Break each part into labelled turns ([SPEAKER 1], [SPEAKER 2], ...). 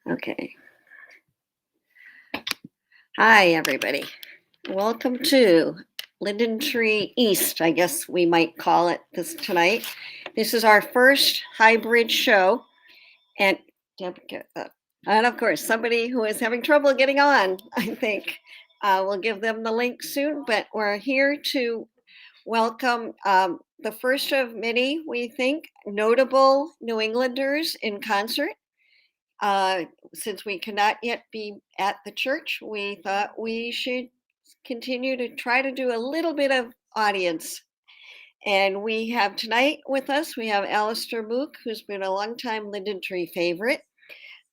[SPEAKER 1] Okay. Hi, everybody. Welcome to Linden Tree East, I guess we might call it this tonight. This is our first hybrid show, and and of course, somebody who is having trouble getting on, I think. We'll give them the link soon, but we're here to welcome the first of many, we think, notable New Englanders in concert. Uh, since we cannot yet be at the church, we thought we should continue to try to do a little bit of audience. And we have tonight with us, we have Alastair Moock, who's been a longtime Linden Tree favorite.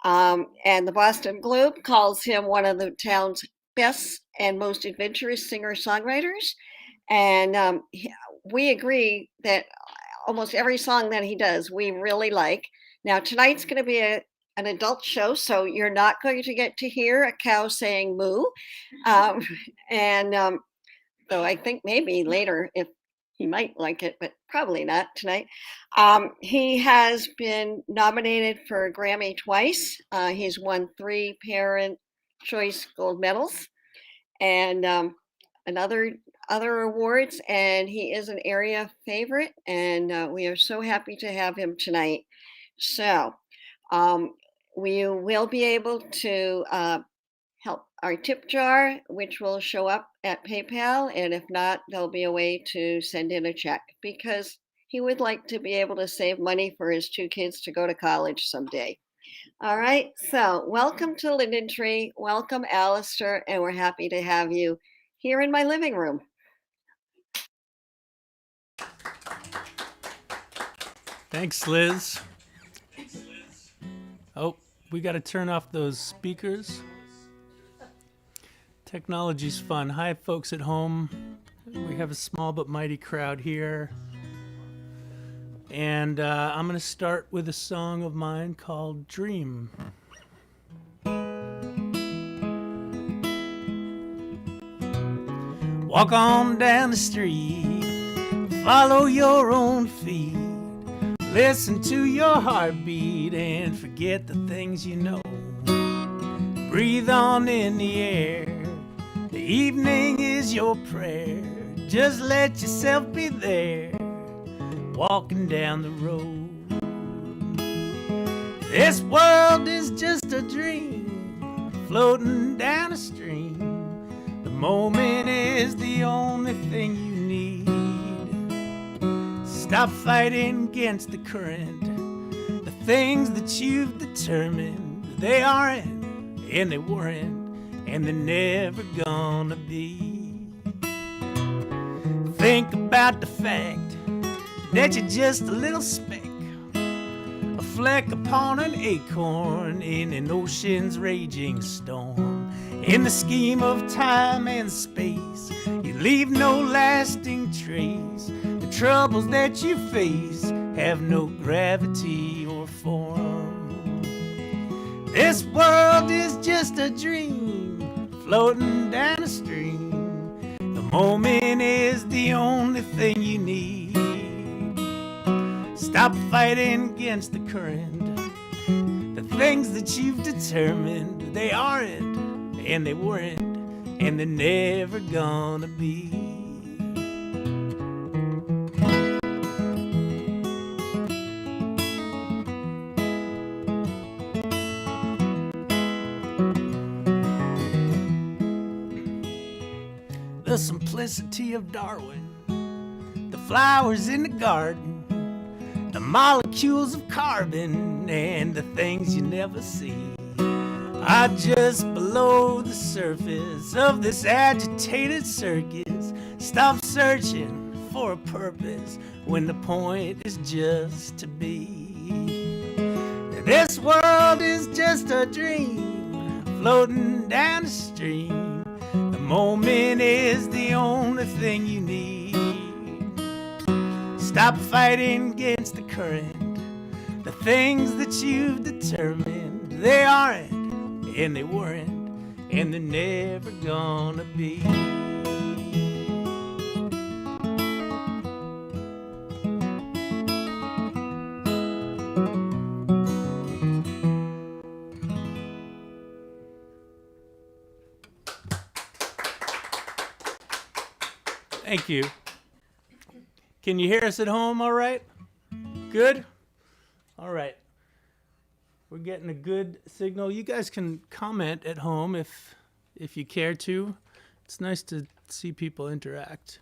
[SPEAKER 1] And the Boston Globe calls him one of the town's best and most adventurous singer-songwriters. And we agree that almost every song that he does, we really like. Now, tonight's going to be an adult show, so you're not going to get to hear a cow saying moo. Um, and though I think maybe later if he might like it, but probably not tonight. He has been nominated for a Grammy twice. He's won 3 Parent Choice Gold medals and other awards, and he is an area favorite, and we are so happy to have him tonight. So we will be able to help our tip jar, which will show up at PayPal, and if not, there'll be a way to send in a check because he would like to be able to save money for his 2 kids to go to college someday. All right, so welcome to Linden Tree. Welcome, Alastair, and we're happy to have you here in my living room.
[SPEAKER 2] Thanks, Liz. Oh, we got to turn off those speakers. Technology's fun. Hi, folks at home. We have a small but mighty crowd here. And I'm going to start with a song of mine called Dream. Walk on down the street, follow your own feet, listen to your heartbeat and forget the things you know. Breathe on in the air, the evening is your prayer. Just let yourself be there, walking down the road. This world is just a dream, floating down a stream. The moment is the only thing you need. Stop fighting against the current. The things that you've determined, they aren't, and they weren't, and they're never gonna be. Think about the fact that you're just a little speck, a fleck upon an acorn in an ocean's raging storm. In the scheme of time and space, you leave no lasting trace. The troubles that you face have no gravity or form. This world is just a dream, floating down a stream. The moment is the only thing you need. Stop fighting against the current. The things that you've determined, they aren't, and they weren't, and they're never gonna be. The simplicity of Darwin, the flowers in the garden, the molecules of carbon, and the things you never see are just below the surface of this agitated circus. Stop searching for a purpose when the point is just to be. This world is just a dream, floating down the stream. The moment is the only thing you need. Stop fighting against the current. The things that you've determined, they aren't, and they weren't, and they're never gonna be. you. Can you hear us at home all right? Good? All right. We're getting a good signal. You guys can comment at home if you care to. It's nice to see people interact.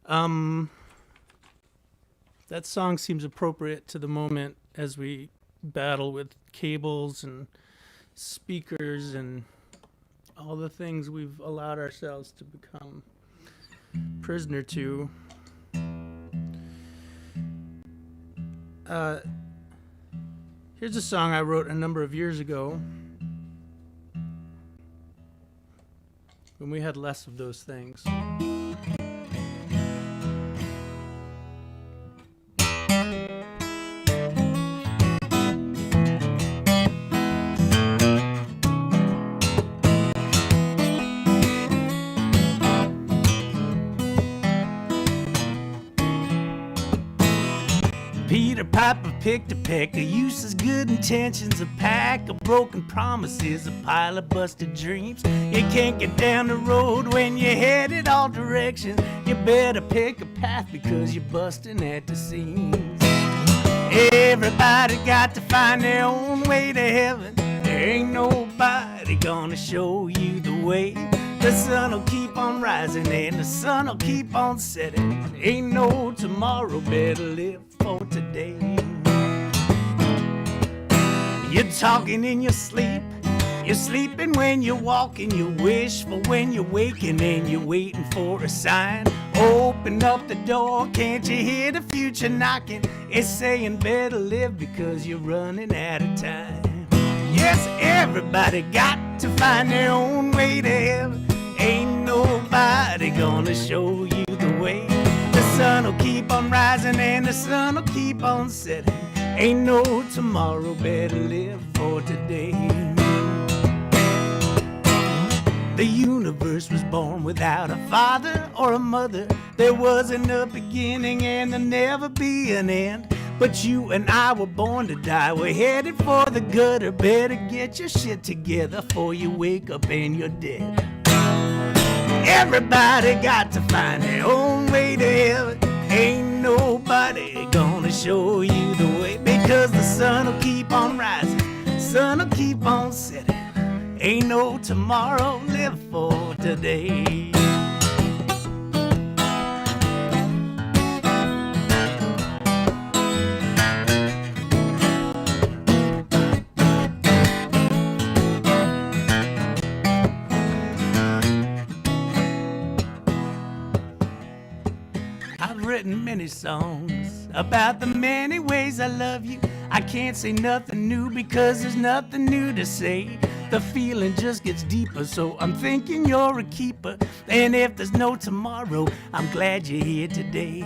[SPEAKER 2] That song seems appropriate to the moment as we battle with cables and speakers and all the things we've allowed ourselves to become prisoner to. Here's a song I wrote a number of years ago when we had less of those things. Peter Piper picked a peck of useless good intentions, a pack of broken promises, a pile of busted dreams. You can't get down the road when you're headed all directions. You better pick a path because you're busting at the seams. Everybody got to find their own way to heaven. There ain't nobody gonna show you the way. The sun will keep on rising and the sun will keep on setting. Ain't no tomorrow, better live for today. You're talking in your sleep, you're sleeping when you're walking, you wish for when you're waking, and you're waiting for a sign. Open up the door, can't you hear the future knocking? It's saying better live because you're running out of time. Yes, everybody got to find their own way to heaven. Ain't nobody gonna show you the way. The sun will keep on rising and the sun will keep on setting. Ain't no tomorrow, better live for today. The universe was born without a father or a mother. There wasn't a beginning and there'll never be an end. But you and I were born to die. We're headed for the gutter. Better get your shit together before you wake up and you're dead. Everybody got to find their own way to heaven. Ain't nobody gonna show you the way, because the sun will keep on rising, sun will keep on setting. Ain't no tomorrow, live for today. I've written many songs about the many ways I love you. I can't say nothing new because there's nothing new to say. The feeling just gets deeper, so I'm thinking you're a keeper. And if there's no tomorrow, I'm glad you're here today.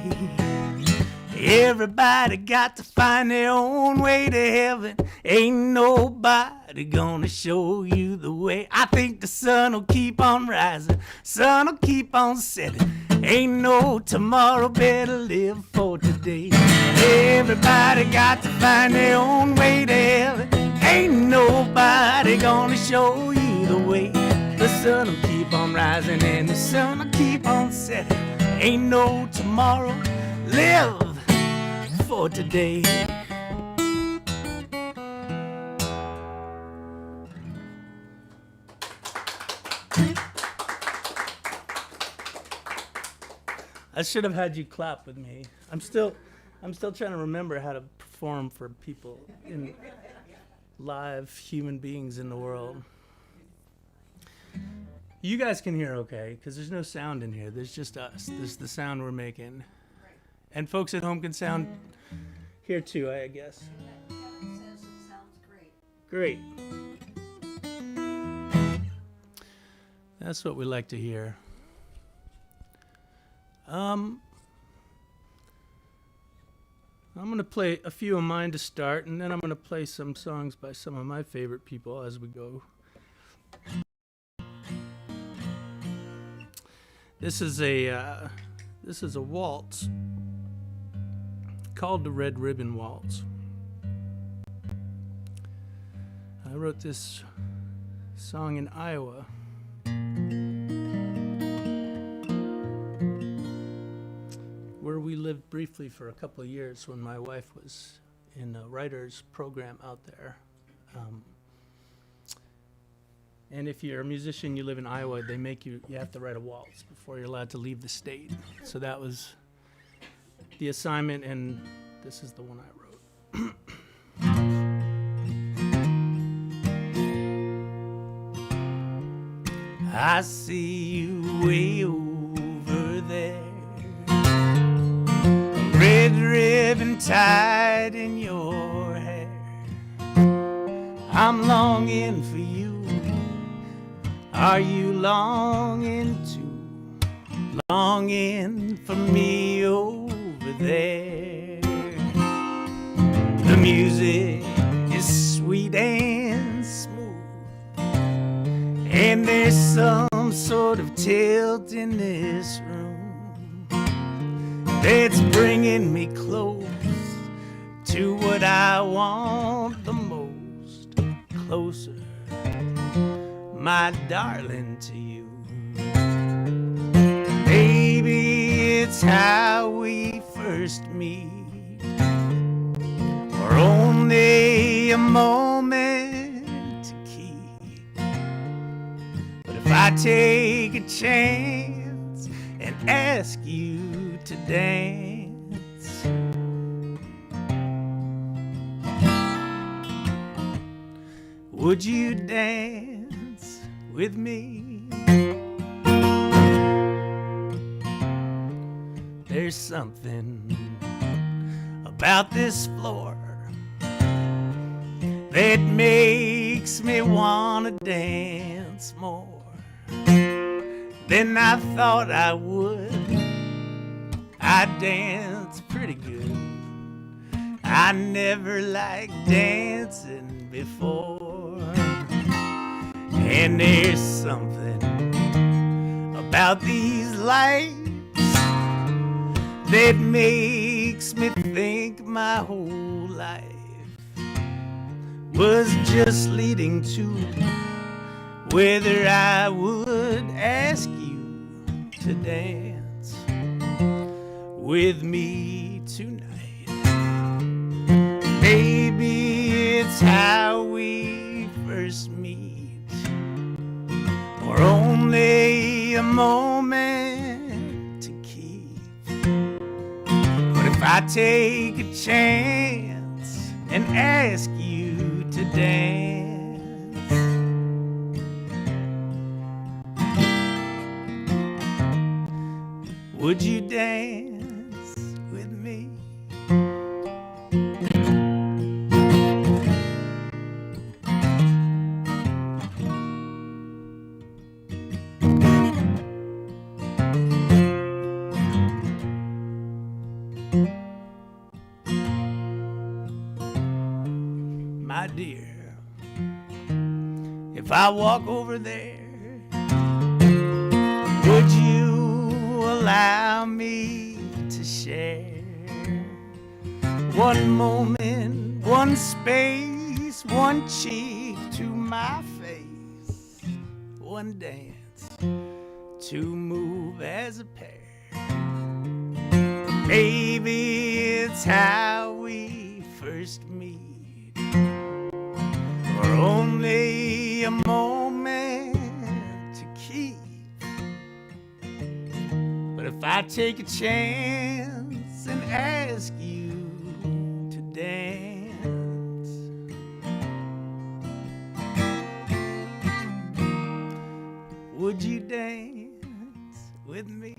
[SPEAKER 2] Everybody got to find their own way to heaven. Ain't nobody gonna show you the way. I think the sun will keep on rising, sun will keep on setting. Ain't no tomorrow, better live for today. Everybody got to find their own way to heaven. Ain't nobody gonna show you the way. The sun will keep on rising and the sun will keep on setting. Ain't no tomorrow, live for today. I should have had you clap with me. I'm still trying to remember how to perform for people, in live human beings in the world. You guys can hear okay, because there's no sound in here. There's just us. There's the sound we're making. And folks at home can sound here too, I guess.
[SPEAKER 1] Kevin says it sounds great.
[SPEAKER 2] Great. That's what we like to hear. I'm going to play a few of mine to start, and then I'm going to play some songs by some of my favorite people as we go. This is a waltz called the Red Ribbon Waltz. I wrote this song in Iowa. we lived briefly for a couple of years when my wife was in a writer's program out there. And if you're a musician, you live in Iowa, they make you have to write a waltz before you're allowed to leave the state. So that was the assignment, and this is the one I wrote. I see you way over there, a red ribbon tied in your hair. I'm longing for you. Are you longing for me over there? The music is sweet and smooth, and there's some sort of tilt in this room that's bringing me close to what I want the most. Closer, my darling, to you. Maybe it's how we first meet, or only a moment to keep. But if I take a chance and ask you to dance, would you dance with me? There's something about this floor that makes me wanna dance more than I thought I would. I dance pretty good. I never liked dancing before. And there's something about these lights that makes me think my whole life was just leading to whether I would ask you to dance with me tonight. Maybe it's how we first meet, or only a moment to keep. But if I take a chance and ask you to dance, would you dance with me? My dear, if I walk over there, would you allow me to share one moment, one space, one cheek to my face, one dance to move as a pair? Maybe it's how we first meet, or only a moment to keep. But if I take a chance and ask you to dance, would you dance with me?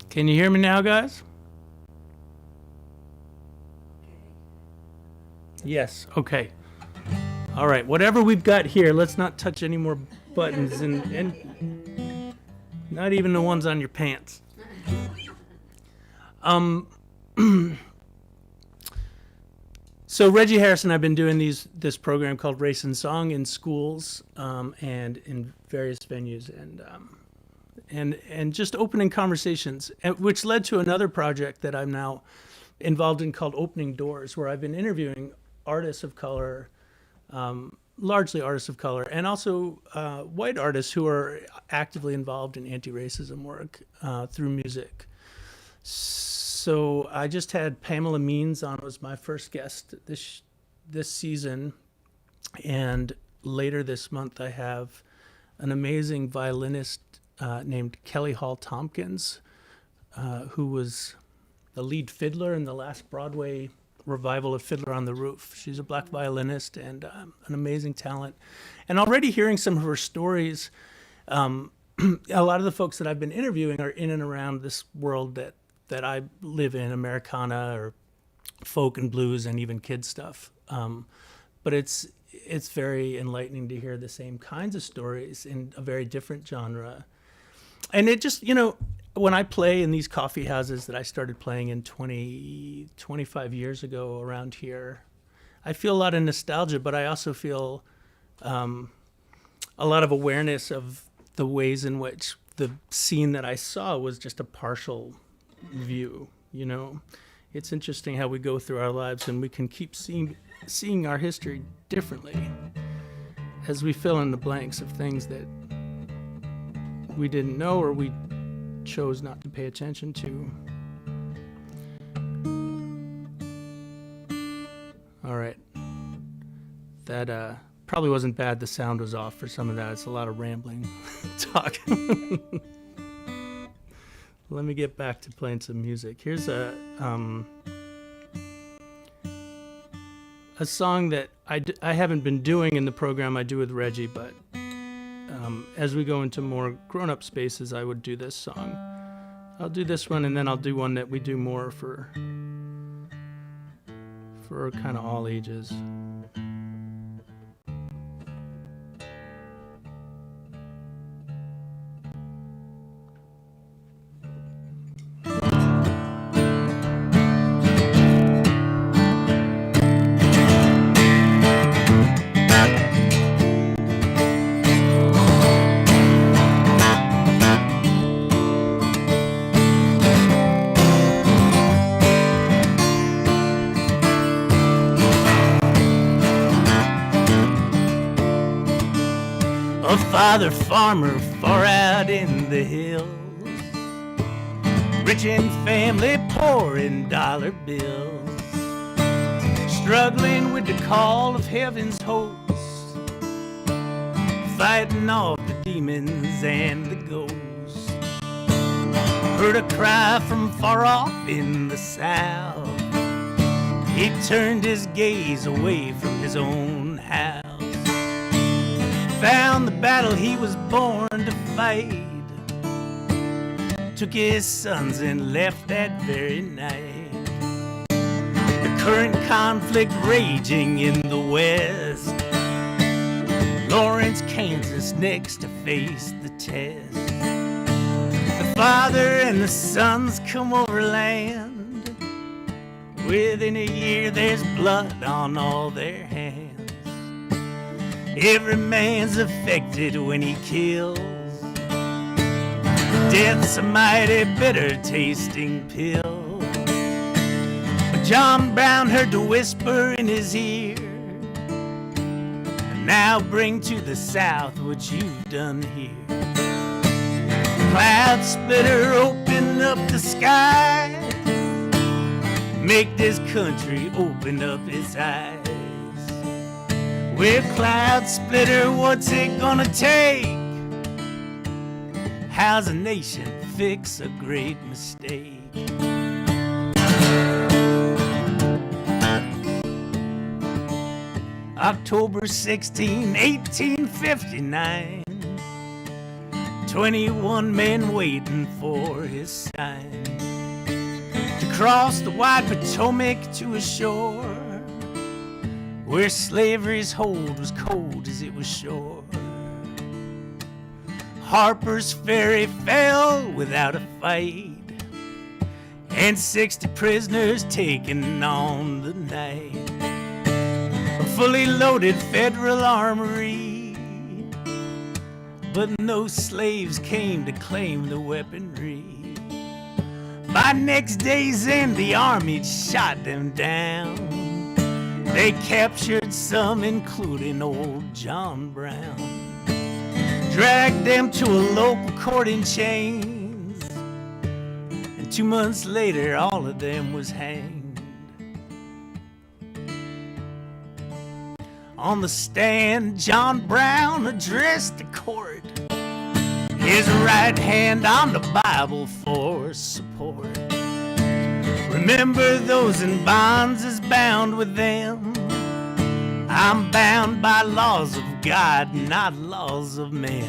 [SPEAKER 2] Can you hear me now, guys? Yes, okay. All right, whatever we've got here, let's not touch any more buttons and not even the ones on your pants. So Reggie Harris and I've been doing this program called Race and Song in schools and in various venues and just opening conversations, which led to another project that I'm now involved in called Opening Doors, where I've been interviewing artists of color, largely artists of color, and also white artists who are actively involved in anti-racism work through music. So I just had Pamela Means on, was my first guest this season, and later this month I have an amazing violinist named Kelly Hall Tompkins, who was the lead fiddler in the last Broadway revival of Fiddler on the Roof. She's a black violinist and an amazing talent. And already hearing some of her stories, a lot of the folks that I've been interviewing are in and around this world that I live in, Americana or folk and blues and even kids stuff. But it's very enlightening to hear the same kinds of stories in a very different genre. And it just, when I play in these coffee houses that I started playing in 25 years ago around here, I feel a lot of nostalgia, but I also feel a lot of awareness of the ways in which the scene that I saw was just a partial view. It's interesting how we go through our lives and we can keep seeing our history differently as we fill in the blanks of things that we didn't know or we chose not to pay attention to. All right. That probably wasn't bad. The sound was off for some of that. It's a lot of rambling talk. Let me get back to playing some music. Here's a song that I haven't been doing in the program I do with Reggie, but as we go into more grown-up spaces, I would do this song. I'll do this one, and then I'll do one that we do more for kind of all ages. A father farmer far out in the hills, rich in family, poor in dollar bills, struggling with the call of heaven's host, fighting off the demons and the ghosts. Heard a cry from far off in the south. He turned his gaze away from his own house, found the battle he was born to fight, took his sons and left that very night. The current conflict raging in the west, Lawrence, Kansas next to face the test. The father and the sons come overland, within a year there's blood on all their hands. Every man's affected when he kills. Death's a mighty bitter tasting pill. But John Brown heard the whisper in his ear, now bring to the South what you've done here. Cloud splitter, open up the sky, make this country open up its eyes. With cloud splitter, what's it gonna take? How's a nation fix a great mistake? October 16, 1859, 21 men waiting for his sign to cross the wide Potomac to a shore where slavery's hold was cold as it was sure. Harper's Ferry fell without a fight, and 60 prisoners taken on the night. A fully loaded federal armory, but no slaves came to claim the weaponry. By next day's end, the army shot them down. They captured some, including old John Brown, dragged them to a local court in chains, and 2 months later, all of them was hanged. On the stand, John Brown addressed the court, his right hand on the Bible for support. Remember, those in bonds is bound with them. I'm bound by laws of God, not laws of men.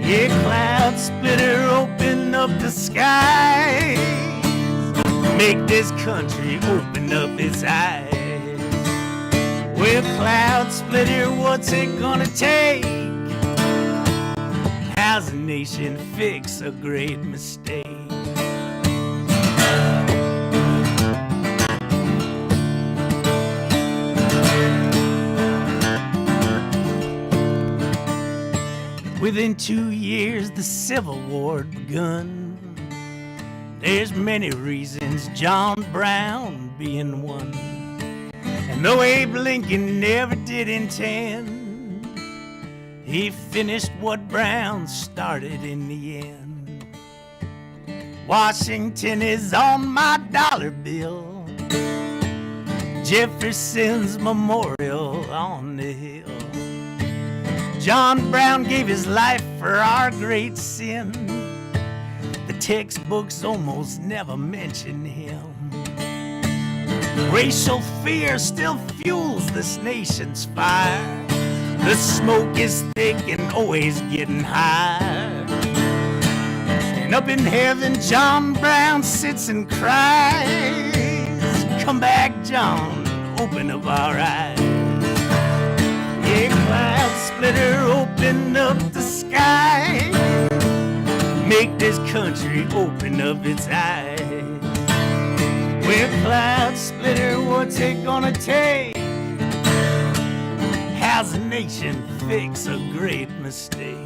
[SPEAKER 2] Yeah, cloud splitter, open up the skies. Make this country open up its eyes. Well, cloud splitter, what's it gonna take? How's a nation fix a great mistake? Within 2 years, the Civil War had begun. There's many reasons, John Brown being one. And though Abe Lincoln never did intend, he finished what Brown started in the end. Washington is on my dollar bill, Jefferson's memorial on the hill. John Brown gave his life for our great sin. The textbooks almost never mention him. Racial fear still fuels this nation's fire. The smoke is thick and always getting higher. And up in heaven, John Brown sits and cries. Come back, John, open up our eyes. Yeah, cloud splitter, open up the sky. Make this country open up its eyes. Well, cloud splitter, what's it gonna take? How's a nation fix a great mistake?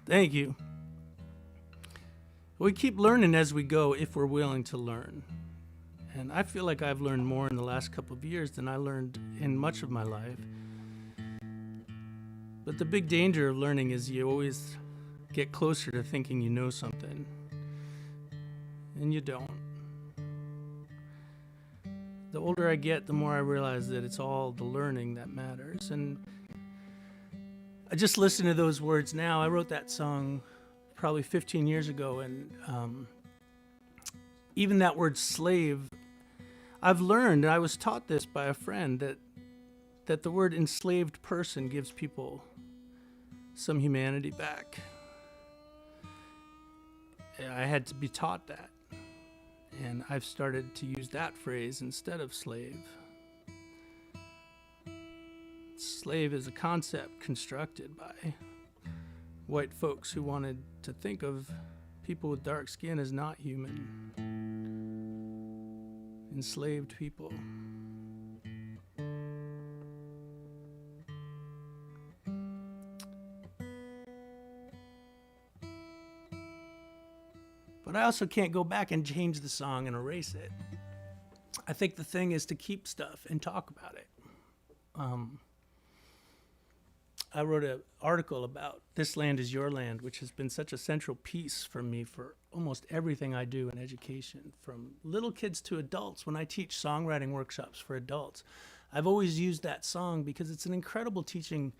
[SPEAKER 2] Thank you. We keep learning as we go if we're willing to learn. And I feel like I've learned more in the last couple of years than I learned in much of my life. But the big danger of learning is you always get closer to thinking you know something. And you don't. The older I get, the more I realize that it's all the learning that matters. And I just listen to those words now. I wrote that song probably 15 years ago, and even that word slave, I've learned, and I was taught this by a friend, that the word enslaved person gives people some humanity back. I had to be taught that, and I've started to use that phrase instead of slave. Slave is a concept constructed by white folks who wanted to think of people with dark skin as not human. Enslaved people. But I also can't go back and change the song and erase it. I think the thing is to keep stuff and talk about it. I wrote an article about This Land is Your Land, which has been such a central piece for me for almost everything I do in education, from little kids to adults. When I teach songwriting workshops for adults, I've always used that song because it's an incredible teaching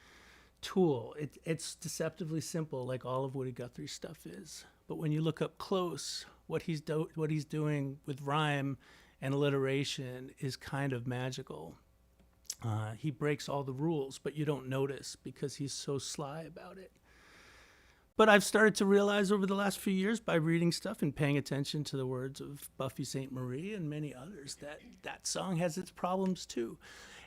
[SPEAKER 2] tool. It's deceptively simple, like all of Woody Guthrie's stuff is. But when you look up close, what he's doing with rhyme and alliteration is kind of magical. He breaks all the rules, but you don't notice because he's so sly about it. But I've started to realize over the last few years by reading stuff and paying attention to the words of Buffy St. Marie and many others that that song has its problems too.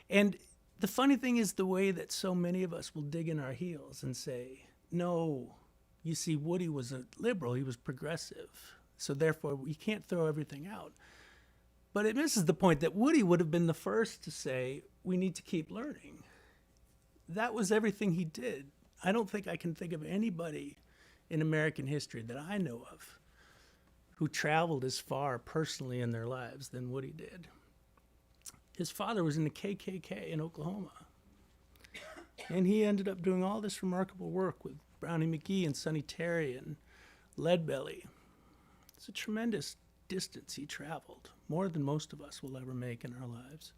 [SPEAKER 2] And the funny thing is the way that so many of us will dig in our heels and say, no, you see, Woody was a liberal, he was progressive, so therefore we can't throw everything out. But it misses the point that Woody would have been the first to say, we need to keep learning. That was everything he did. I don't think I can think of anybody in American history that I know of who traveled as far personally in their lives than Woody did. His father was in the KKK in Oklahoma. And he ended up doing all this remarkable work with Brownie McGee and Sonny Terry and Leadbelly. It's a tremendous distance he traveled, more than most of us will ever make in our lives.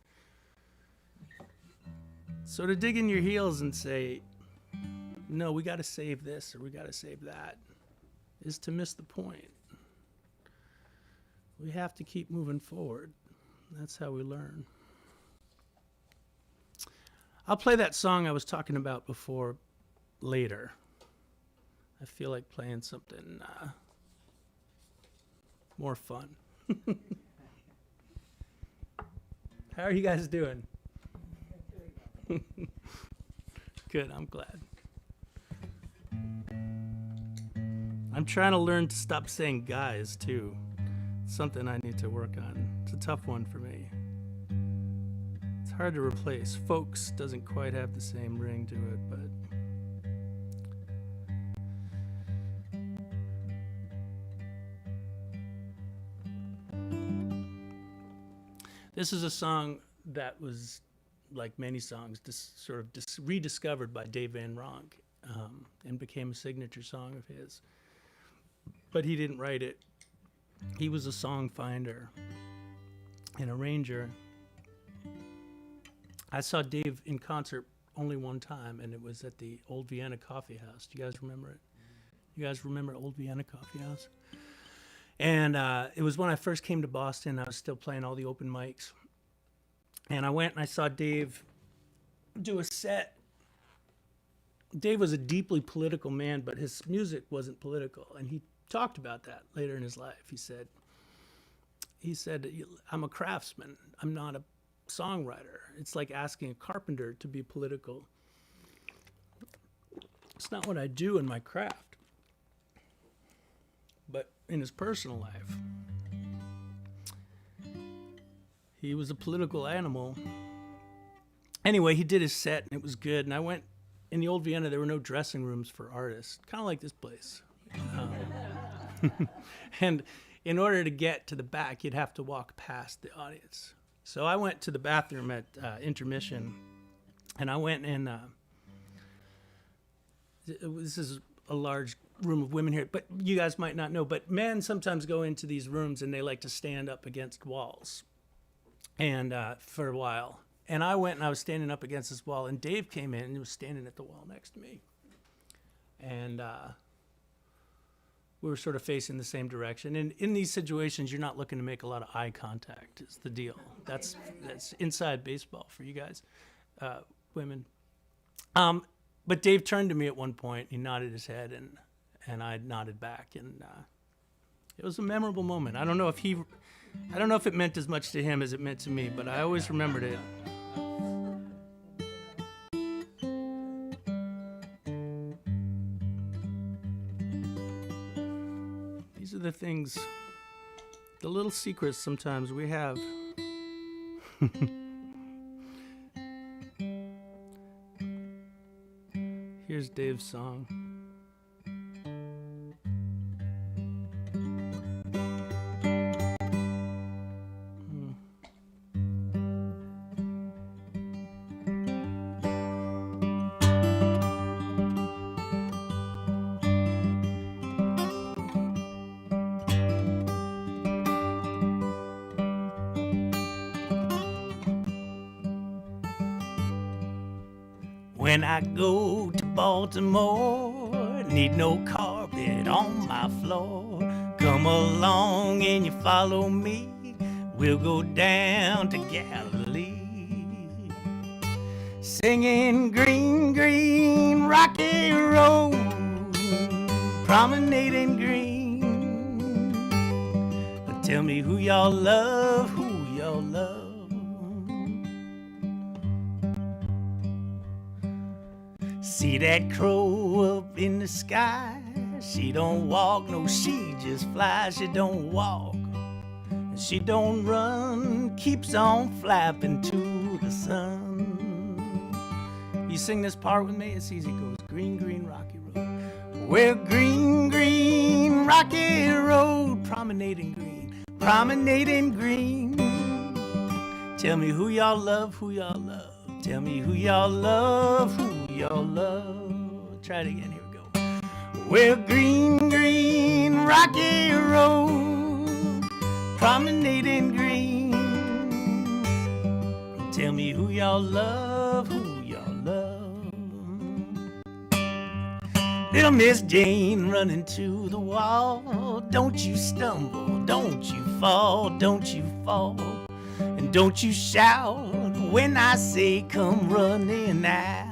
[SPEAKER 2] So to dig in your heels and say, no, we got to save this or we got to save that, is to miss the point. We have to keep moving forward. That's how we learn. I'll play that song I was talking about before later. I feel like playing something more fun. How are you guys doing? Good, I'm glad. I'm trying to learn to stop saying guys, too. It's something I need to work on. It's a tough one for me. It's hard to replace. Folks doesn't quite have the same ring to it, but... This is a song that was, like many songs, rediscovered by Dave Van Ronk and became a signature song of his. But he didn't write it. He was a song finder and arranger. I saw Dave in concert only one time, and it was at the Old Vienna Coffee House. Do you guys remember it? You guys remember Old Vienna Coffee House? And it was when I first came to Boston. I was still playing all the open mics. And I went and I saw Dave do a set. Dave was a deeply political man, but his music wasn't political. And he talked about that later in his life. He said, I'm a craftsman. I'm not a songwriter. It's like asking a carpenter to be political. It's not what I do in my craft. But in his personal life, he was a political animal. Anyway, he did his set and it was good. And I went in the Old Vienna, there were no dressing rooms for artists, kind of like this place. And in order to get to the back, you'd have to walk past the audience. So I went to the bathroom at intermission, and I went in. This is a large room of women here, but you guys might not know, but men sometimes go into these rooms and they like to stand up against walls and for a while. And I went and I was standing up against this wall, and Dave came in and he was standing at the wall next to me. And we were sort of facing the same direction. And in these situations, you're not looking to make a lot of eye contact is the deal. That's inside baseball for you guys, women. But Dave turned to me at one point. He nodded his head, and I nodded back. And it was a memorable moment. I don't know if it meant as much to him as it meant to me, but I always remembered it. These are the things, the little secrets sometimes we have. Here's Dave's song. when I go to Baltimore. Need no carpet on my floor. Come along and you follow me. We'll go down to Galilee. Singing green, green, rocky road, promenading green. Tell me who y'all love, who y'all love. See that crow up in the sky? She don't walk, no, she just flies. She don't walk, she don't run, keeps on flapping to the sun. You sing this part with me, it's easy. It goes green, green, rocky road. Well, green, green, rocky road, promenading green, promenading green. Tell me who y'all love, who y'all love. Tell me who y'all love, who y'all love. Try it again, here we go. Well, green, green, rocky road, promenading green. Tell me who y'all love, who y'all love. Little Miss Jane running to the wall. Don't you stumble, don't you fall, don't you fall. And don't you shout when I say come running out.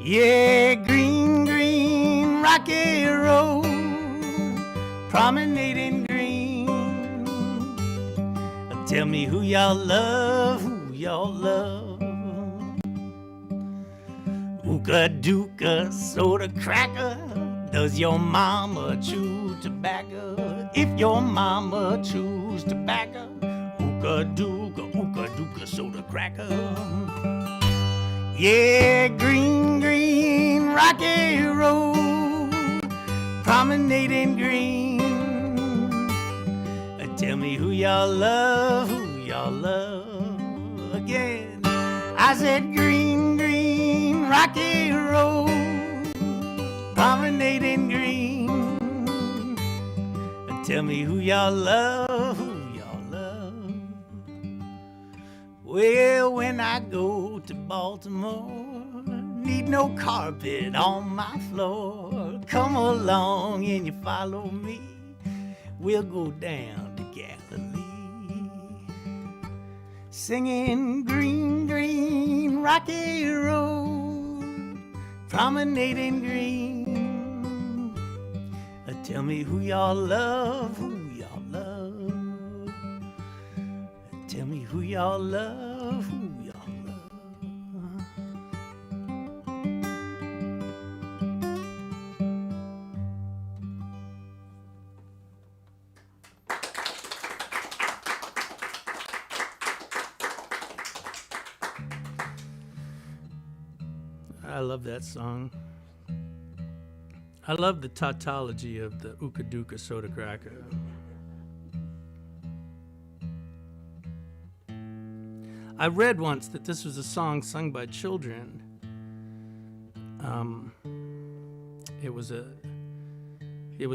[SPEAKER 2] Yeah, green, green, rocky road, promenading green. Tell me who y'all love, who y'all love. Ooka dooka soda cracker, does your mama chew tobacco? If your mama chews tobacco, ooka dooka soda cracker. Yeah, green, green, rocky road, promenading green. Tell me who y'all love, who y'all love. Again, I said green, green, rocky road, promenading green. Tell me who y'all love, who y'all love. Well, when I go to Baltimore, need no carpet on my floor. Come along and you follow me. We'll go down to Galilee. Singing green, green, rocky road, promenading green. Tell me who y'all love, who y'all love. Tell me who y'all love, who y'all love. I love that song. I love the tautology of the Ooka Dooka Soda Cracker. I read once that this was a song sung by children. It was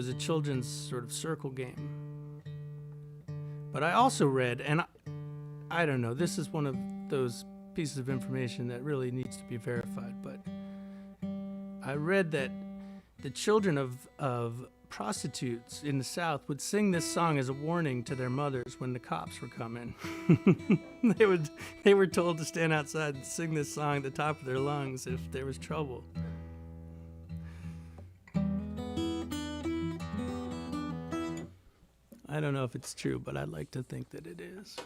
[SPEAKER 2] a children's sort of circle game. But I also read, and I don't know, this is one of those pieces of information that really needs to be verified, but I read that the children of prostitutes in the South would sing this song as a warning to their mothers when the cops were coming. They were told to stand outside and sing this song at the top of their lungs if there was trouble. I don't know if it's true, but I'd like to think that it is.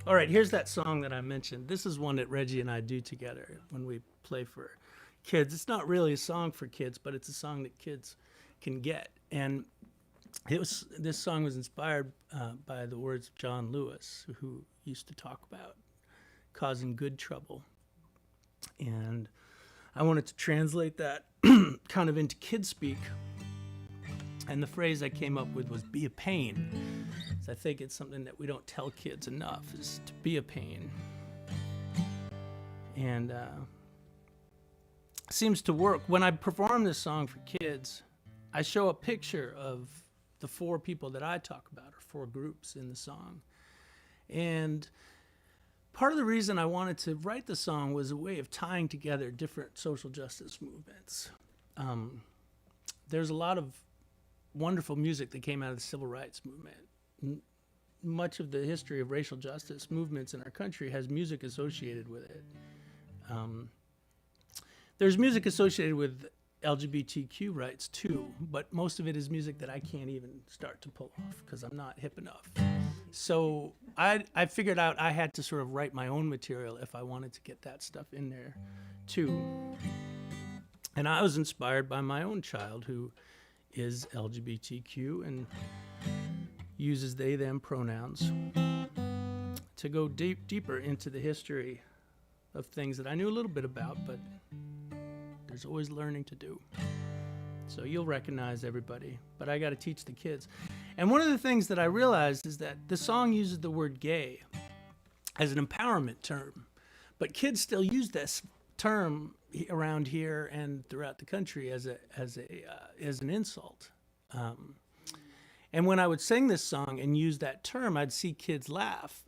[SPEAKER 2] All right, here's that song that I mentioned. This is one that Reggie and I do together when we play for kids. It's not really a song for kids, but it's a song that kids can get. And this song was inspired by the words of John Lewis, who used to talk about causing good trouble. And I wanted to translate that kind of into kid speak. And the phrase I came up with was be a pain. So I think it's something that we don't tell kids enough, is to be a pain. And seems to work. When I perform this song for kids, I show a picture of the four people that I talk about are four groups in the song. And part of the reason I wanted to write the song was a way of tying together different social justice movements. There's a lot of wonderful music that came out of the civil rights movement. Much of the history of racial justice movements in our country has music associated with it. There's music associated with LGBTQ rights too, but most of it is music that I can't even start to pull off because I'm not hip enough. So I figured out I had to sort of write my own material if I wanted to get that stuff in there too. And I was inspired by my own child who is LGBTQ and uses they, them pronouns to go deeper into the history of things that I knew a little bit about, but there's always learning to do. So you'll recognize everybody, but I got to teach the kids. And one of the things that I realized is that the song uses the word gay as an empowerment term, but kids still use this term around here and throughout the country as an insult. And when I would sing this song and use that term, I'd see kids laugh,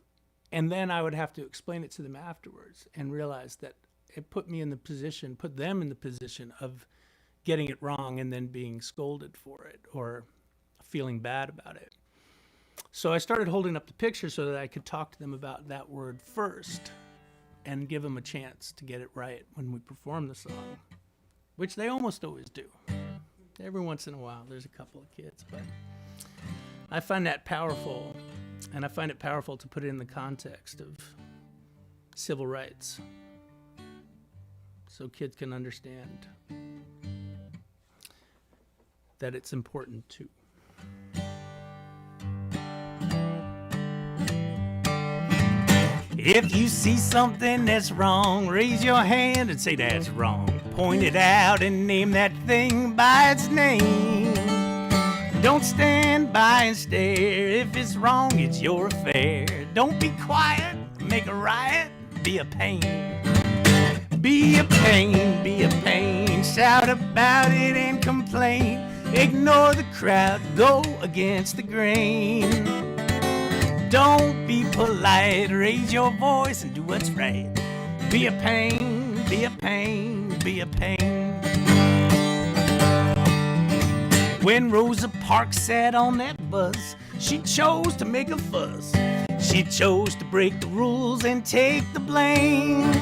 [SPEAKER 2] and then I would have to explain it to them afterwards and realize that it put them in the position of getting it wrong and then being scolded for it or feeling bad about it. So I started holding up the picture so that I could talk to them about that word first and give them a chance to get it right when we perform the song, which they almost always do. Every once in a while, there's a couple of kids, but I find that powerful, and I find it powerful to put it in the context of civil rights so kids can understand that it's important too. If you see something that's wrong, raise your hand and say that's wrong. Point it out and name that thing by its name. Don't stand by and stare. If it's wrong, it's your affair. Don't be quiet, make a riot, be a pain. Be a pain, be a pain. Shout about it and complain. Ignore the crowd, go against the grain. Don't be polite, raise your voice and do what's right. Be a pain, be a pain, be a pain. When Rosa Parks sat on that bus, she chose to make a fuss. She chose to break the rules and take the blame.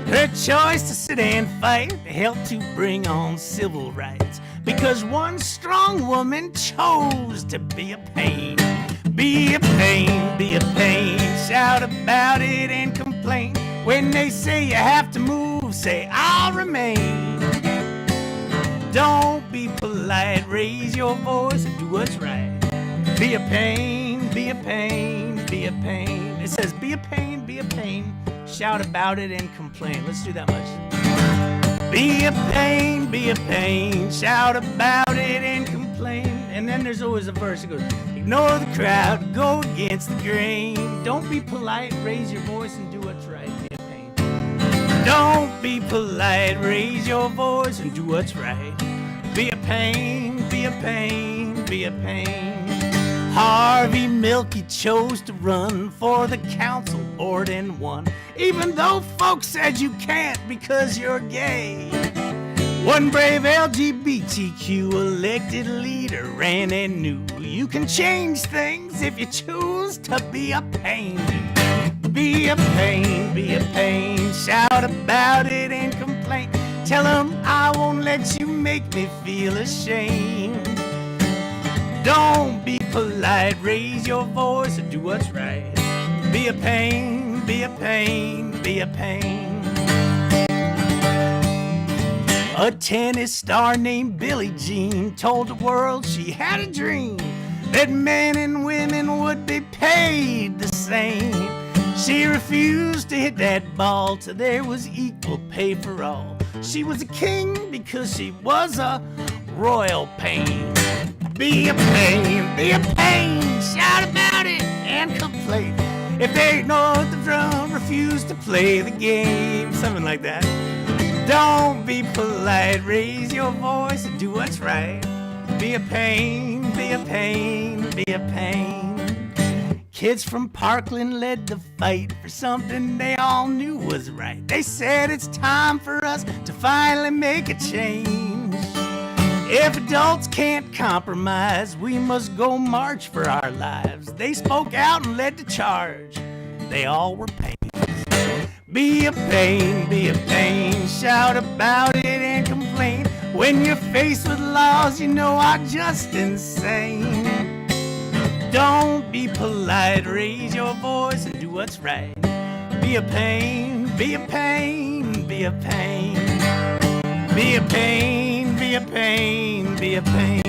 [SPEAKER 2] Her choice to sit and fight helped to bring on civil rights, because one strong woman chose to be a pain. Be a pain, be a pain. Shout about it and complain. When they say you have to move, say I'll remain. Don't be polite, raise your voice and do what's right. Be a pain, be a pain, be a pain. It says be a pain, be a pain. Shout about it and complain. Let's do that much. Be a pain, be a pain. Shout about it and complain. And then there's always a verse that goes, ignore the crowd, go against the grain. Don't be polite, raise your voice and do what's right. Be a pain. Don't be polite, raise your voice and do what's right. Be a pain, be a pain, be a pain. Harvey Milk, he chose to run for the council board and won, even though folks said you can't because you're gay. One brave LGBTQ elected leader ran and knew you can change things if you choose to be a pain. Be a pain, be a pain. Shout about it and complain. Tell them I won't let you make me feel ashamed. Don't be polite, raise your voice and do what's right. Be a pain, be a pain, be a pain. A tennis star named Billie Jean told the world she had a dream that men and women would be paid the same. She refused to hit that ball till there was equal pay for all. She was a king because she was a royal pain. Be a pain, be a pain. Shout about it and complain. If they ignored the drum, refuse to play the game. Something like that. Don't be polite, raise your voice and do what's right. be a pain, be a pain, be a pain. Kids from Parkland led the fight for something they all knew was right. They said it's time for us to finally make a change. If adults can't compromise, we must go march for our lives. They spoke out and led the charge. They all were pains. Be a pain, shout about it and complain. When you're faced with laws you know are just insane. Don't be polite, raise your voice and do what's right. Be a pain, be a pain, be a pain. Be a pain, be a pain, be a pain.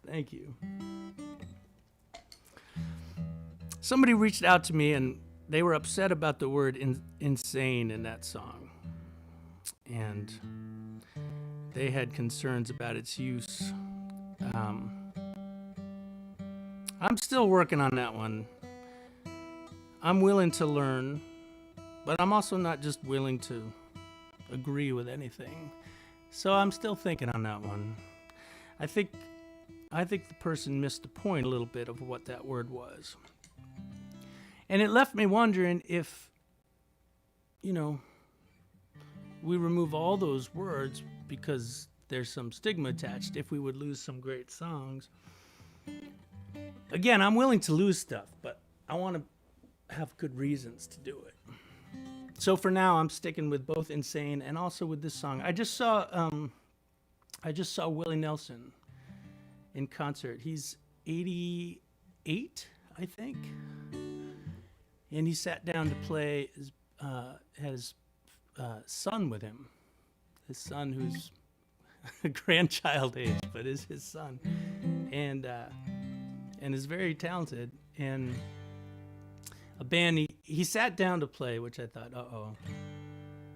[SPEAKER 2] Thank you. Somebody reached out to me and they were upset about the word insane in that song. And they had concerns about its use. I'm still working on that one. I'm willing to learn, but I'm also not just willing to agree with anything. So I'm still thinking on that one. I think the person missed the point a little bit of what that word was. And it left me wondering if, we remove all those words because there's some stigma attached, if we would lose some great songs. Again, I'm willing to lose stuff, but I want to have good reasons to do it. So for now, I'm sticking with both Insane and also with this song. I just saw Willie Nelson in concert. He's 88, I think. And he sat down to play, his son with him. His son, who's a grandchild age, but is his son. And is very talented. And a band, he sat down to play, which I thought,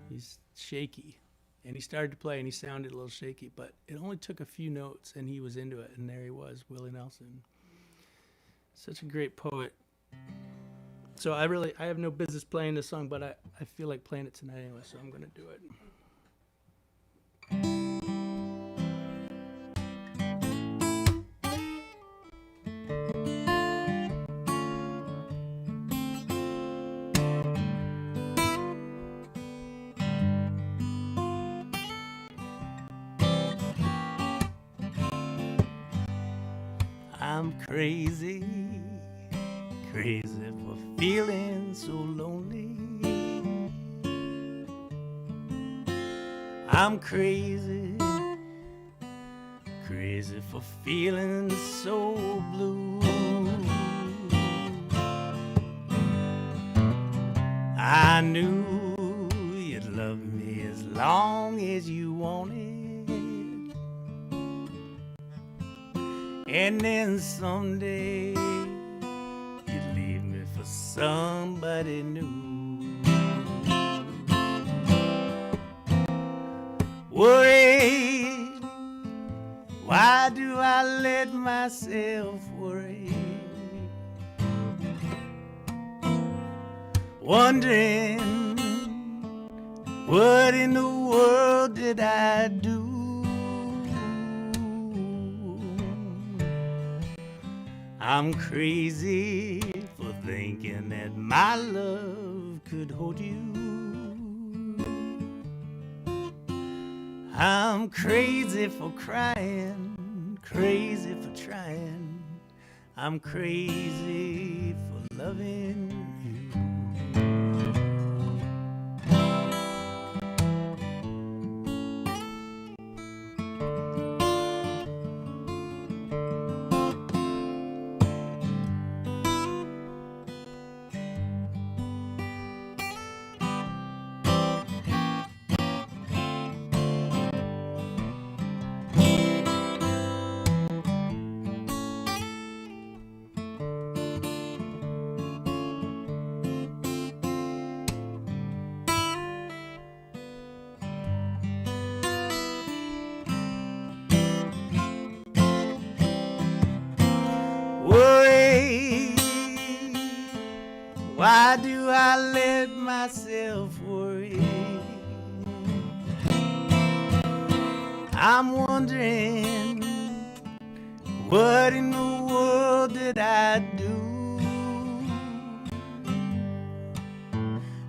[SPEAKER 2] he's shaky. And he started to play and he sounded a little shaky, but it only took a few notes and he was into it. And there he was, Willie Nelson. Such a great poet. So I have no business playing this song, but I feel like playing it tonight anyway, so I'm going to do it. I'm crazy for feeling so lonely. I'm crazy for feeling so blue. I knew you'd love me as long as you wanted, and then someday you'd leave me for somebody new. Worry, why do I let myself worry? Wondering, what in the world did I do? I'm crazy for thinking that my love could hold you. I'm crazy for crying, crazy for trying. I'm crazy for loving you. Why do I let myself worry? I'm wondering, what in the world did I do?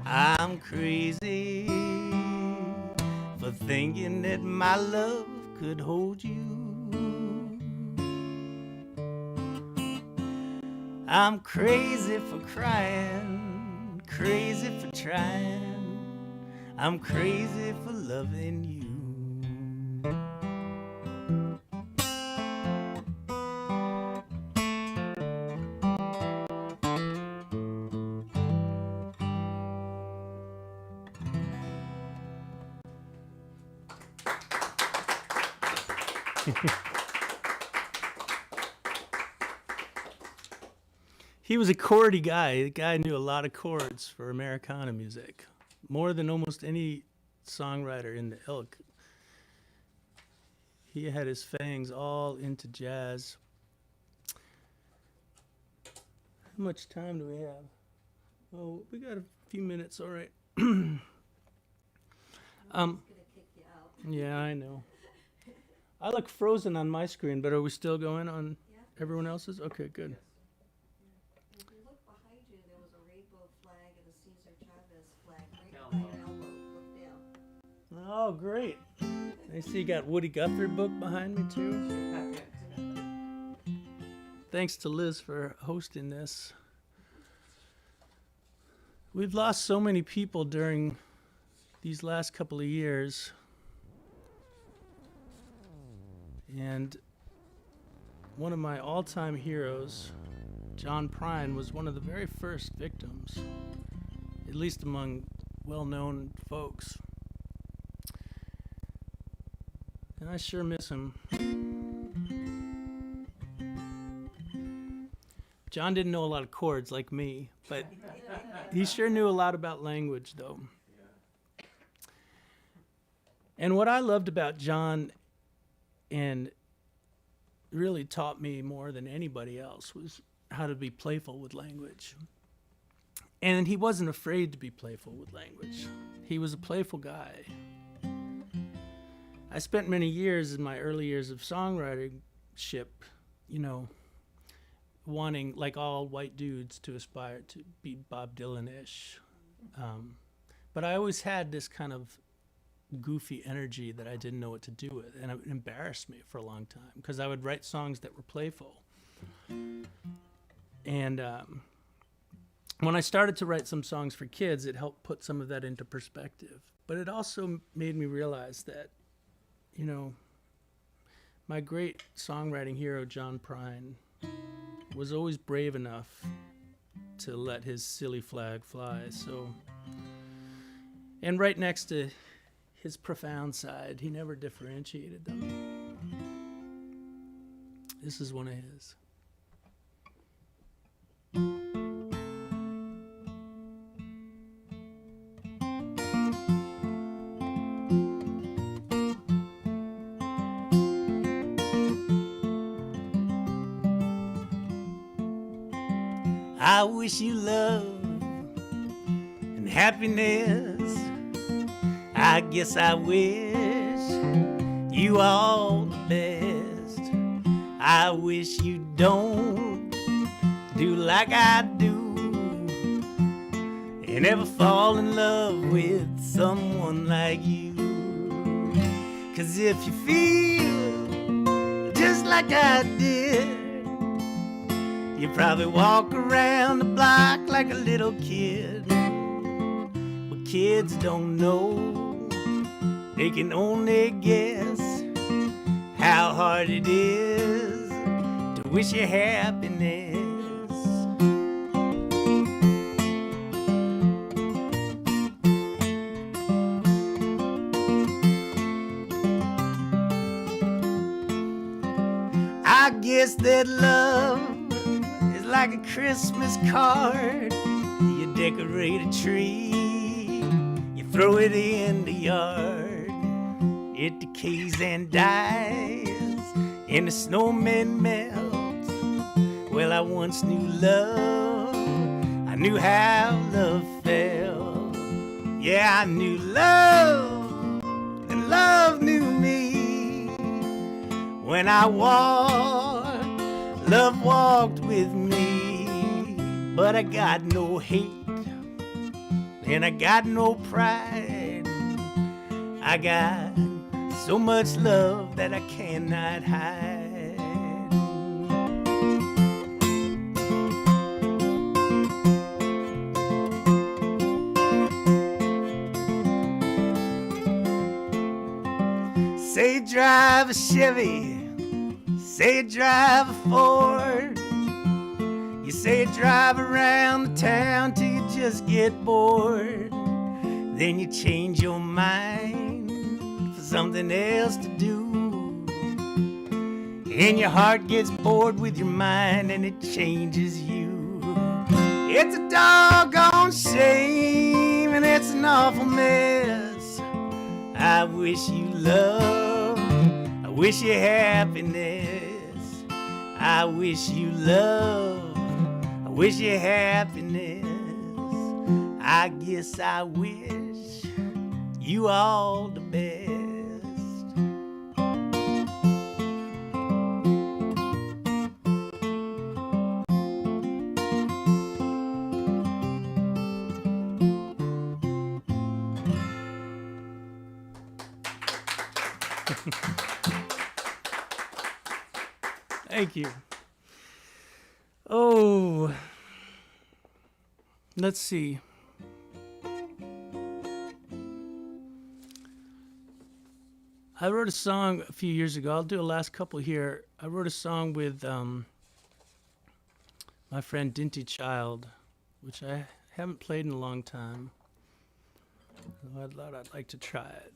[SPEAKER 2] I'm crazy for thinking that my love could hold you. I'm crazy for crying, crazy for trying. I'm crazy for loving you. He was a chordy guy. The guy knew a lot of chords for Americana music, more than almost any songwriter in the ilk. He had his fangs all into jazz. How much time do we have? Oh, we got a few minutes, all right. Yeah, I know. I look frozen on my screen, but are we still going on everyone else's? Okay, good.
[SPEAKER 1] If you look behind you, there was a rainbow flag and a Cesar Chavez flag right by your elbow. Look down.
[SPEAKER 2] Oh, great. I see you got Woody Guthrie book behind me, too. Thanks to Liz for hosting this. We've lost so many people during these last couple of years. And one of my all-time heroes, John Prine, was one of the very first victims, at least among well-known folks. And I sure miss him. John didn't know a lot of chords like me, but he sure knew a lot about language, though. And what I loved about John, and really taught me more than anybody else, was how to be playful with language. And he wasn't afraid to be playful with language. He was a playful guy. I spent many years in my early years of songwriting-ship, wanting, like all white dudes, to aspire to be Bob Dylan-ish. But I always had this kind of goofy energy that I didn't know what to do with, and it embarrassed me for a long time because I would write songs that were playful. And when I started to write some songs for kids, it helped put some of that into perspective. But it also made me realize that, my great songwriting hero, John Prine, was always brave enough to let his silly flag fly. So, and right next to his profound side, he never differentiated them. This is one of his. I wish you love and happiness. I guess I wish you all the best. I wish you don't do like I do and ever fall in love with someone like you. 'Cause if you feel just like I did, you probably walk around the block like a little kid. But kids don't know, they can only guess how hard it is to wish you happiness. I guess that love is like a Christmas card. You decorate a tree, you throw it in the yard. It decays and dies, and the snowman melts. Well, I once knew love, I knew how love felt. Yeah, I knew love, and love knew me. When I walked, love walked with me. But I got no hate, and I got no pride. I got so much love that I cannot hide. Say drive a Chevy, say drive a Ford. You say drive around the town till you just get bored. Then you change your mind for something else to do. And your heart gets bored with your mind and it changes you. It's a doggone shame and it's an awful mess. I wish you love, I wish you happiness. I wish you love, I wish you happiness. I guess I wish you all the best. Thank you. Oh, let's see. I wrote a song a few years ago. I'll do a last couple here. I wrote a song with my friend Dinty Child, which I haven't played in a long time. So I thought I'd like to try it.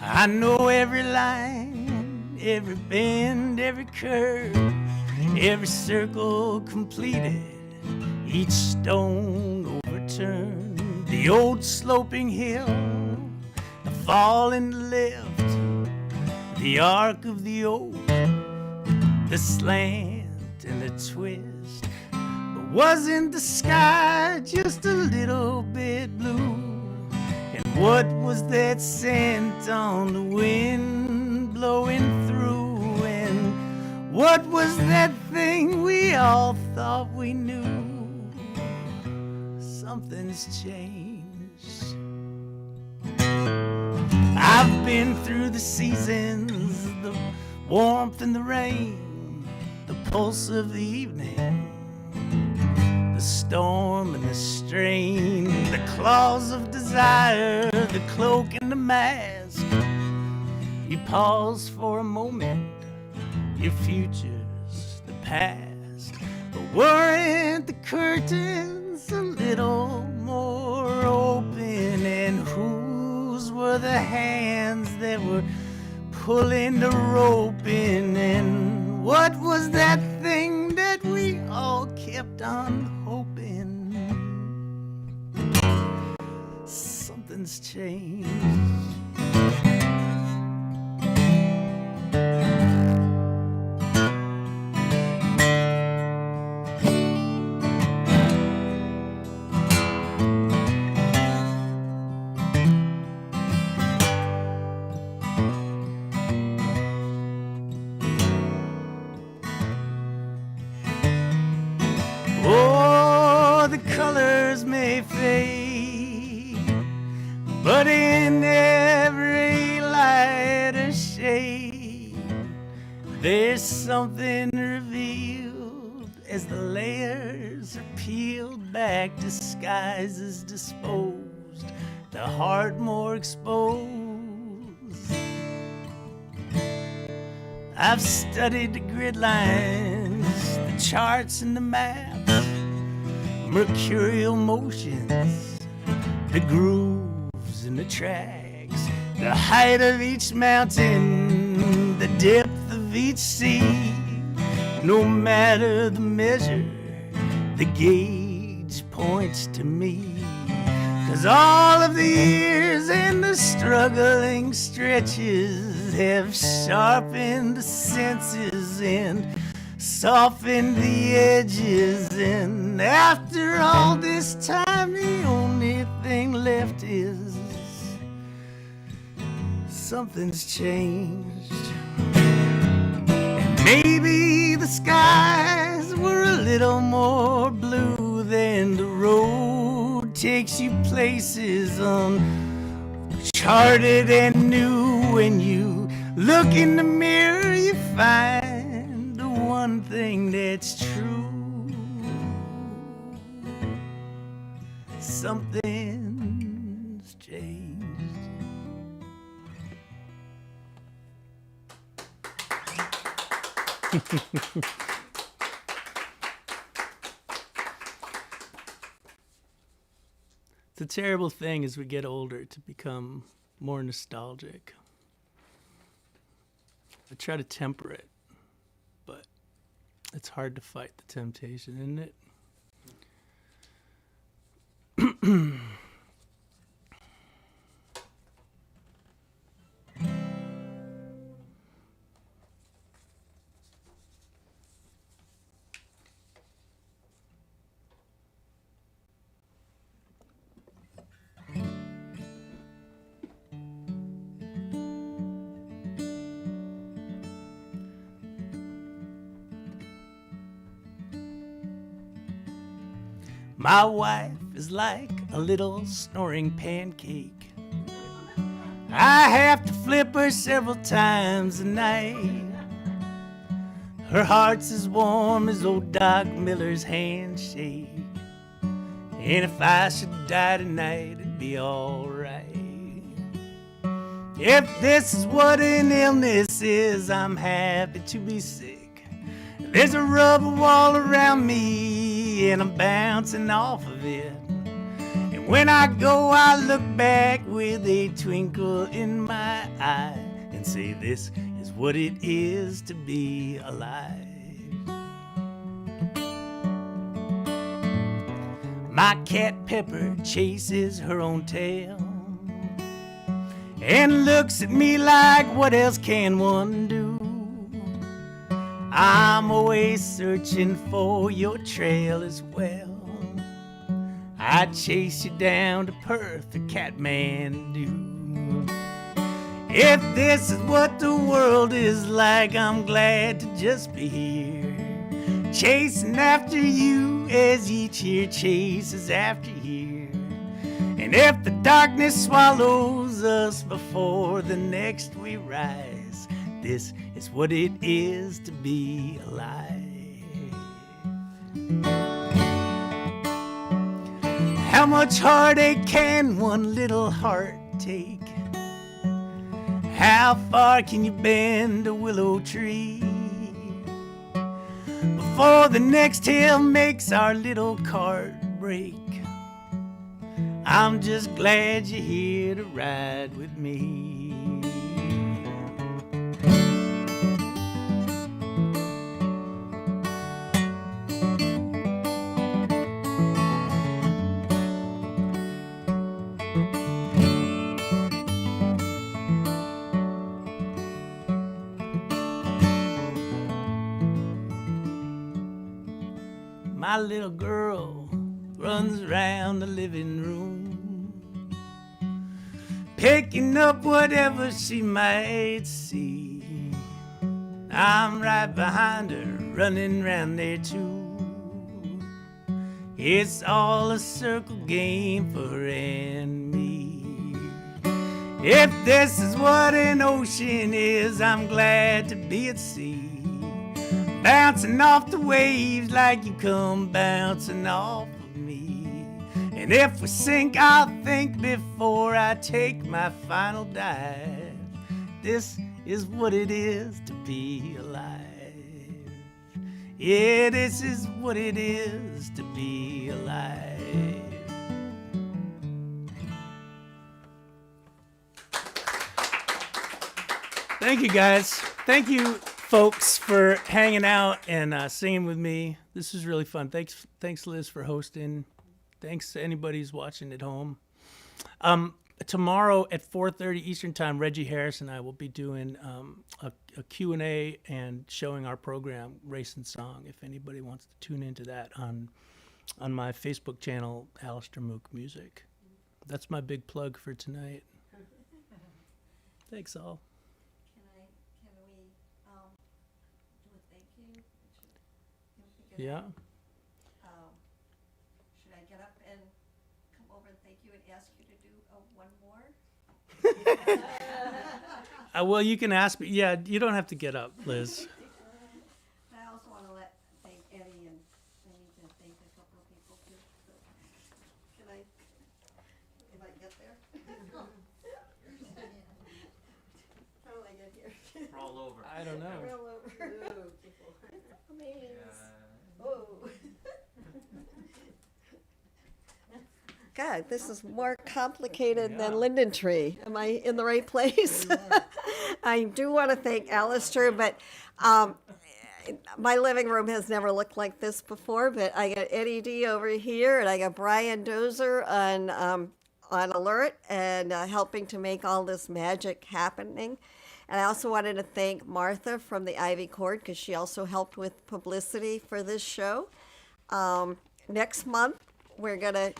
[SPEAKER 2] I know every line, every bend, every curve, every circle completed, each stone overturned, the old sloping hill, the fall and the lift, the arc of the oak, the slant and the twist. But wasn't the sky just a little bit blue? What was that scent on the wind blowing through? And what was that thing we all thought we knew? Something's changed. I've been through the seasons, the warmth and the rain, the pulse of the evening, the storm and the strain, the claws of desire, the cloak and the mask. You pause for a moment, your future's the past. But weren't the curtains a little more open? And whose were the hands that were pulling the rope in? And what was that thing that we all kept on hoping? Something's changed. Oh, the colors may fade, but in every lighter shade, there's something revealed as the layers are peeled back, disguises disposed, the heart more exposed. I've studied the grid lines, the charts and the maps, mercurial motions, the grooves and the tracks, the height of each mountain, the depth of each sea, No matter the measure, the gauge points to me. 'Cause all of the years and the struggling stretches have sharpened the senses and softened the edges. And after all this time, the only thing left is something's changed. And maybe the skies were a little more blue than the road takes you places uncharted and new. When you look in the mirror, you find the one thing that's true. Something's changed. It's a terrible thing as we get older to become more nostalgic. I try to temper it, but it's hard to fight the temptation, isn't it? My wife is like a little snoring pancake. I have to flip her several times a night. Her heart's as warm as old Doc Miller's handshake. And if I should die tonight, it'd be alright. If this is what an illness is, I'm happy to be sick. There's a rubber wall around me and I'm bouncing off of it. And when I go, I look back with a twinkle in my eye and say, this is what it is to be alive. My cat Pepper chases her own tail and looks at me like, what else can one do? I'm always searching for your trail as well. I'd chase you down to Perth or Kathmandu. If this is what the world is like, I'm glad to just be here, chasing after you as each year chases after year. And if the darkness swallows us before the next we rise, this is what it is to be alive. How much heartache can one little heart take? How far can you bend a willow tree before the next hill makes our little cart break? I'm just glad you're here to ride with me. My little girl runs around the living room, picking up whatever she might see. I'm right behind her, running round there too. It's all a circle game for her and me. If this is what an ocean is, I'm glad to be at sea, bouncing off the waves like you come bouncing off of me. And if we sink, I'll think before I take my final dive. This is what it is to be alive. Yeah, this is what it is to be alive. Thank you, guys. Thank you folks, for hanging out and singing with me. This is really fun. Thanks, Liz, for hosting. Thanks to anybody who's watching at home. Tomorrow at 4:30 Eastern Time, Reggie Harris and I will be doing a Q&A and showing our program, Race and Song, if anybody wants to tune into that on my Facebook channel, Alastair Moock Music. That's my big plug for tonight. Thanks, all.
[SPEAKER 1] Can we do a thank you?
[SPEAKER 2] Yeah.
[SPEAKER 1] Should I get up and come over and thank you and ask you to do one more?
[SPEAKER 2] Well, you can ask me. Yeah, you don't have to get up, Liz.
[SPEAKER 1] I also want to thank Eddie, and I need to thank a couple of people too. So, can I, if I get there? How do I get here?
[SPEAKER 3] Roll over.
[SPEAKER 2] I don't know.
[SPEAKER 1] Roll over. Amazing. Oh. God, this is more complicated than Linden Tree. Am I in the right place? I do want to thank Alastair, but my living room has never looked like this before. But I got Eddie D over here, and I got Brian Dozer on alert and helping to make all this magic happening. And I also wanted to thank Martha from the Ivy Court because she also helped with publicity for this show. Next month, we're going to...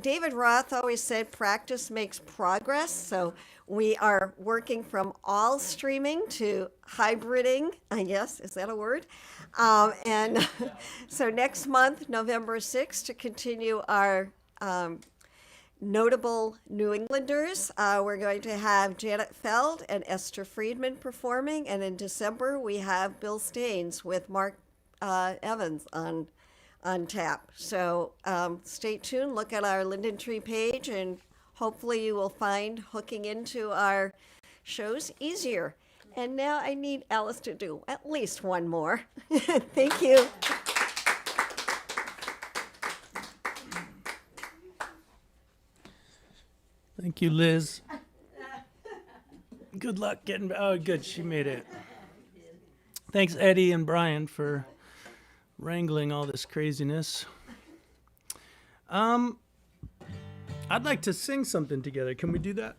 [SPEAKER 1] David Roth always said practice makes progress, so we are working from all streaming to hybriding, I guess, is that a word? And so next month, November 6th, to continue our notable New Englanders, we're going to have Janet Feld and Esther Friedman performing, and in December we have Bill Staines with Mark Evans on tap. So stay tuned, look at our Linden Tree page, and hopefully you will find hooking into our shows easier. And now I need Alice to do at least one more. Thank you.
[SPEAKER 2] Thank you, Liz. Good luck getting... Oh, good, she made it. Thanks, Eddie and Brian, for wrangling all this craziness. I'd like to sing something together. Can we do that?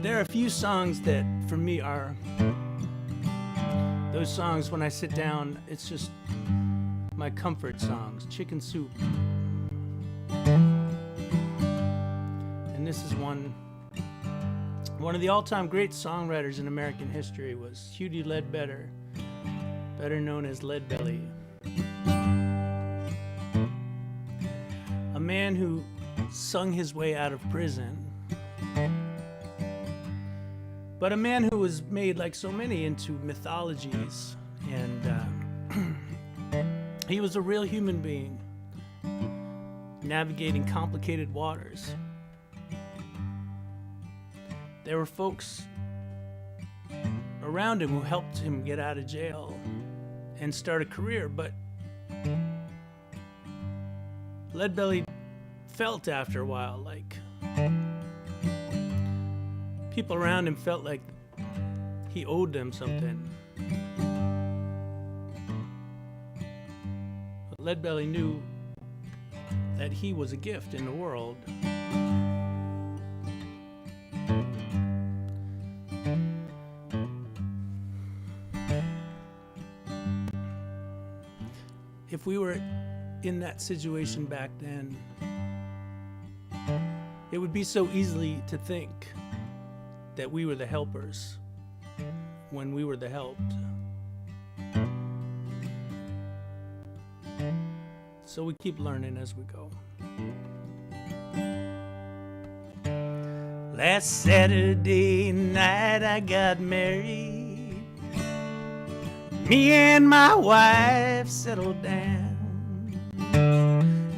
[SPEAKER 2] There are a few songs that, for me, are those songs when I sit down, it's just my comfort songs. Chicken Soup. And this is one of the all-time great songwriters in American history was Hughie Ledbetter, better known as Leadbelly. A man who sung his way out of prison, but a man who was made, like so many, into mythologies, and he was a real human being, navigating complicated waters. There were folks around him who helped him get out of jail and start a career, but Leadbelly felt after a while like people around him felt like he owed them something. But Leadbelly knew that he was a gift in the world. If we were in that situation back then, it would be so easy to think that we were the helpers when we were the helped. So we keep learning as we go. Last Saturday night I got married. Me and my wife settled down.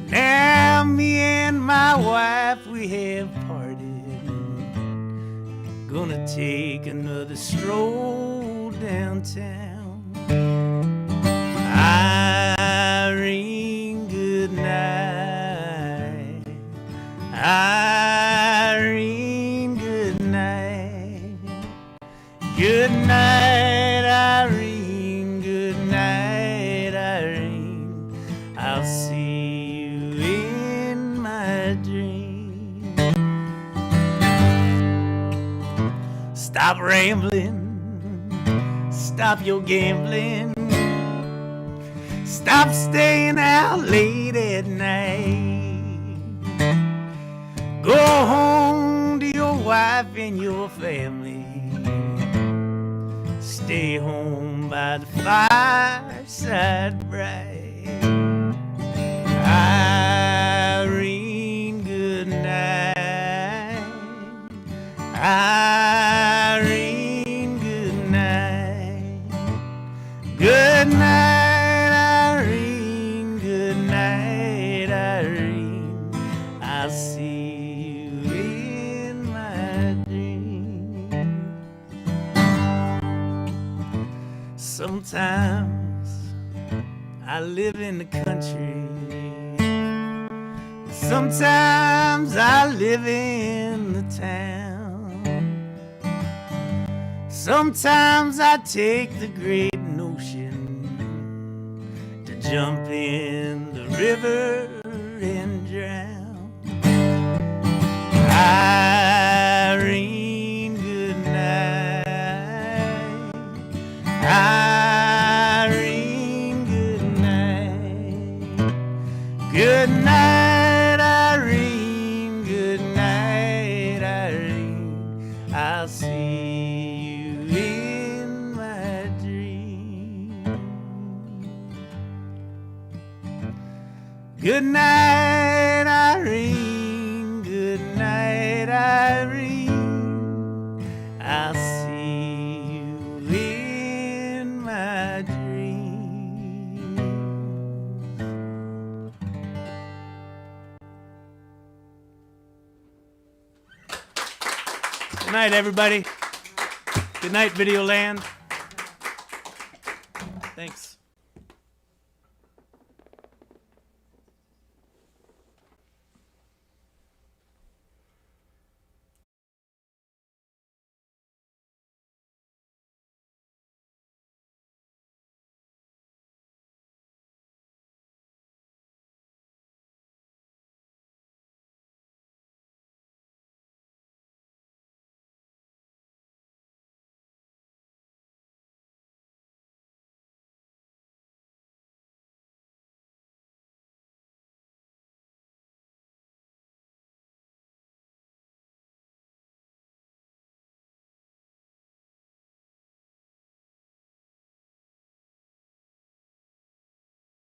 [SPEAKER 2] Now me and my wife, we have parted. Gonna take another stroll downtown. Irene, good night. Irene, good Good night, Irene. Good night, Irene. I'll see you in my dream. Stop rambling. Stop your gambling. Stop staying out late at night. Go home to your wife and your family. Stay home by the fireside bright. Irene, good night. Irene, good night. Good night, Irene. Good night, Irene. I'll see you in my dream. Sometimes I live in the country. Sometimes I live in the town. Sometimes I take the great notion to jump in the river and drown. Irene, good night. Irene, good night. Good night, Irene. Good night, Irene. I'll see you in my dream. Good night, Irene. Good night, Irene. I'll see you in my dream. Good night, everybody. Good night, Videoland. Thanks.